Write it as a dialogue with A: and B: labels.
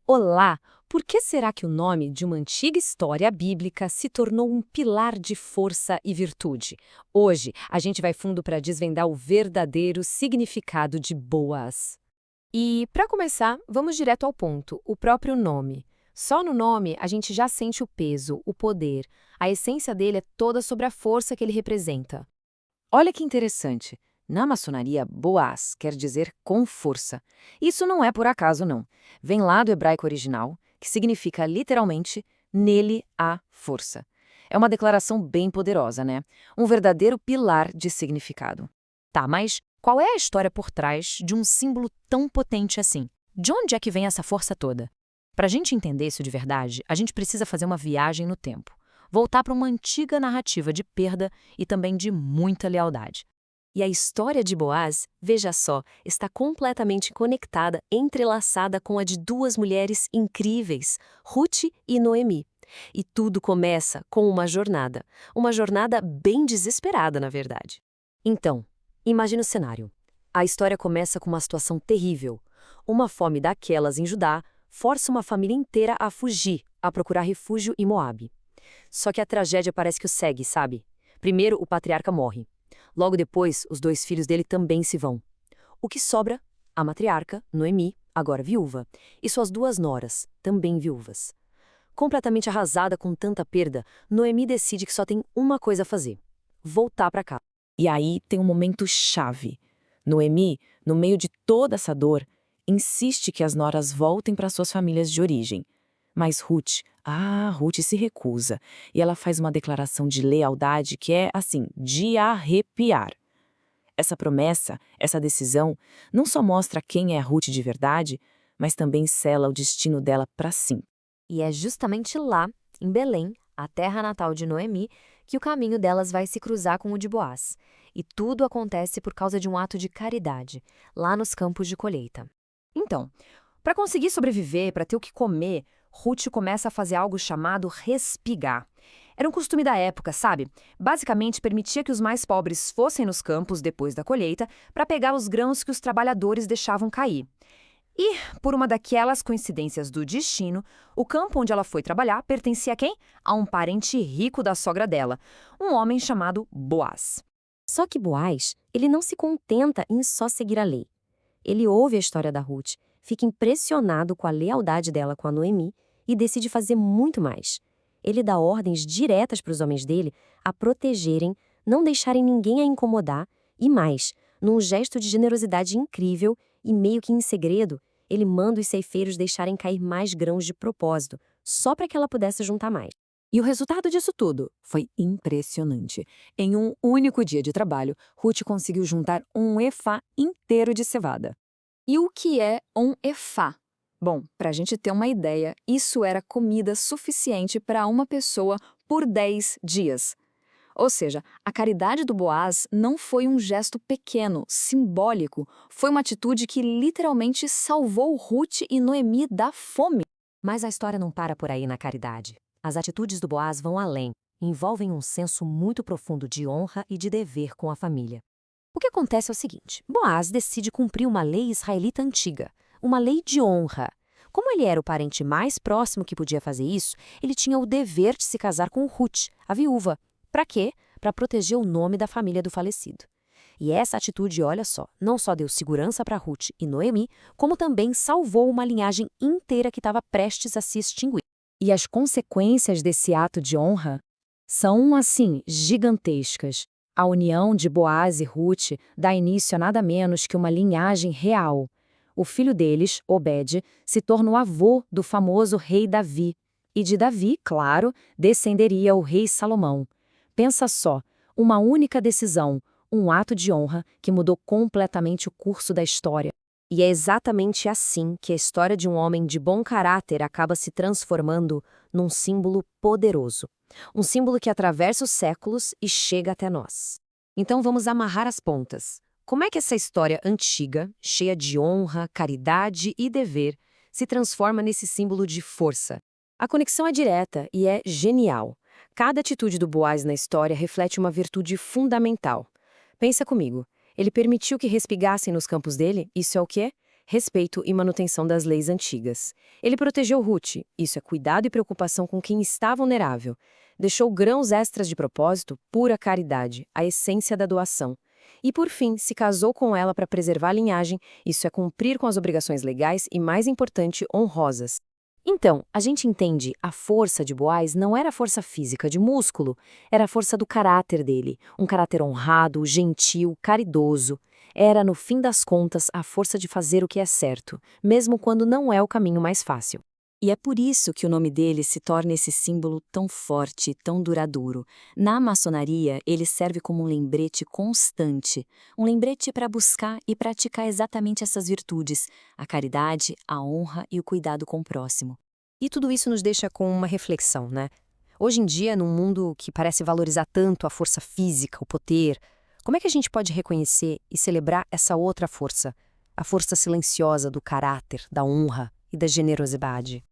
A: Olá! Por que será que o nome de uma antiga história bíblica se tornou um pilar de força e virtude? Hoje, a gente vai fundo para desvendar o verdadeiro significado de Boaz.
B: E, para começar, vamos direto ao ponto, o próprio nome. Só no nome a gente já sente o peso, o poder. A essência dele é toda sobre a força que ele representa.
C: Olha que interessante. Na maçonaria, Boaz quer dizer com força. Isso não é por acaso, não. Vem lá do hebraico original, que significa literalmente nele há força. É uma declaração bem poderosa, né? Um verdadeiro pilar de significado.
D: Tá, mas qual é a história por trás de um símbolo tão potente assim? De onde é que vem essa força toda? Para a gente entender isso de verdade, a gente precisa fazer uma viagem no tempo. Voltar para uma antiga narrativa de perda e também de muita lealdade.
E: E a história de Boaz, veja só, está completamente conectada, entrelaçada com a de duas mulheres incríveis, Ruth e Noemi. E tudo começa com uma jornada bem desesperada, na verdade. Então, imagine o cenário. A história começa com uma situação terrível. Uma fome daquelas em Judá força uma família inteira a fugir, a procurar refúgio em Moabe. Só que a tragédia parece que o segue, sabe? Primeiro, o patriarca morre. Logo depois, os dois filhos dele também se vão. O que sobra? A matriarca, Noemi, agora viúva, e suas duas noras, também viúvas. Completamente arrasada com tanta perda, Noemi decide que só tem uma coisa a fazer: voltar para casa.
C: E aí tem um momento chave. Noemi, no meio de toda essa dor, insiste que as noras voltem para suas famílias de origem. Mas Ruth se recusa, e ela faz uma declaração de lealdade que é, assim, de arrepiar. Essa promessa, essa decisão, não só mostra quem é a Ruth de verdade, mas também sela o destino dela para sempre.
B: E é justamente lá, em Belém, a terra natal de Noemi, que o caminho delas vai se cruzar com o de Boaz. E tudo acontece por causa de um ato de caridade, lá nos campos de colheita.
D: Então, para conseguir sobreviver, para ter o que comer, Ruth começa a fazer algo chamado respigar. Era um costume da época, sabe? Basicamente, permitia que os mais pobres fossem nos campos depois da colheita para pegar os grãos que os trabalhadores deixavam cair. E, por uma daquelas coincidências do destino, o campo onde ela foi trabalhar pertencia a quem? A um parente rico da sogra dela, um homem chamado Boaz.
E: Só que Boaz, ele não se contenta em só seguir a lei. Ele ouve a história da Ruth, fica impressionado com a lealdade dela com a Noemi e decide fazer muito mais. Ele dá ordens diretas para os homens dele a protegerem, não deixarem ninguém a incomodar e mais, num gesto de generosidade incrível e meio que em segredo, ele manda os ceifeiros deixarem cair mais grãos de propósito, só para que ela pudesse juntar mais.
C: E o resultado disso tudo foi impressionante. Em um único dia de trabalho, Ruth conseguiu juntar um efá inteiro de cevada.
D: E o que é um efá? Bom, para a gente ter uma ideia, isso era comida suficiente para uma pessoa por 10 dias. Ou seja, a caridade do Boaz não foi um gesto pequeno, simbólico, foi uma atitude que literalmente salvou Ruth e Noemi da fome.
E: Mas a história não para por aí na caridade. As atitudes do Boaz vão além, envolvem um senso muito profundo de honra e de dever com a família. O que acontece é o seguinte: Boaz decide cumprir uma lei israelita antiga, uma lei de honra. Como ele era o parente mais próximo que podia fazer isso, ele tinha o dever de se casar com Ruth, a viúva. Para quê? Para proteger o nome da família do falecido. E essa atitude, olha só, não só deu segurança para Ruth e Noemi, como também salvou uma linhagem inteira que estava prestes a se extinguir.
A: E as consequências desse ato de honra são, assim, gigantescas. A união de Boaz e Ruth dá início a nada menos que uma linhagem real. O filho deles, Obed, se torna o avô do famoso rei Davi. E de Davi, claro, descenderia o rei Salomão. Pensa só, uma única decisão, um ato de honra que mudou completamente o curso da história.
E: E é exatamente assim que a história de um homem de bom caráter acaba se transformando num símbolo poderoso. Um símbolo que atravessa os séculos e chega até nós. Então vamos amarrar as pontas. Como é que essa história antiga, cheia de honra, caridade e dever, se transforma nesse símbolo de força? A conexão é direta e é genial. Cada atitude do Boaz na história reflete uma virtude fundamental. Pensa comigo. Ele permitiu que respigassem nos campos dele, isso é o quê?
C: respeito e manutenção das leis antigas. Ele protegeu Ruth, isso é cuidado e preocupação com quem está vulnerável. Deixou grãos extras de propósito, pura caridade, a essência da doação. E, por fim, se casou com ela para preservar a linhagem, isso é cumprir com as obrigações legais e, mais importante, honrosas.
A: Então, a gente entende, a força de Boaz não era a força física de músculo, era a força do caráter dele, um caráter honrado, gentil, caridoso. Era, no fim das contas, a força de fazer o que é certo, mesmo quando não é o caminho mais fácil.
F: E é por isso que o nome dele se torna esse símbolo tão forte, tão duradouro. Na maçonaria, ele serve como um lembrete constante, um lembrete para buscar e praticar exatamente essas virtudes, a caridade, a honra e o cuidado com o próximo.
D: E tudo isso nos deixa com uma reflexão, né? Hoje em dia, num mundo que parece valorizar tanto a força física, o poder, como é que a gente pode reconhecer e celebrar essa outra força, a força silenciosa do caráter, da honra e da generosidade?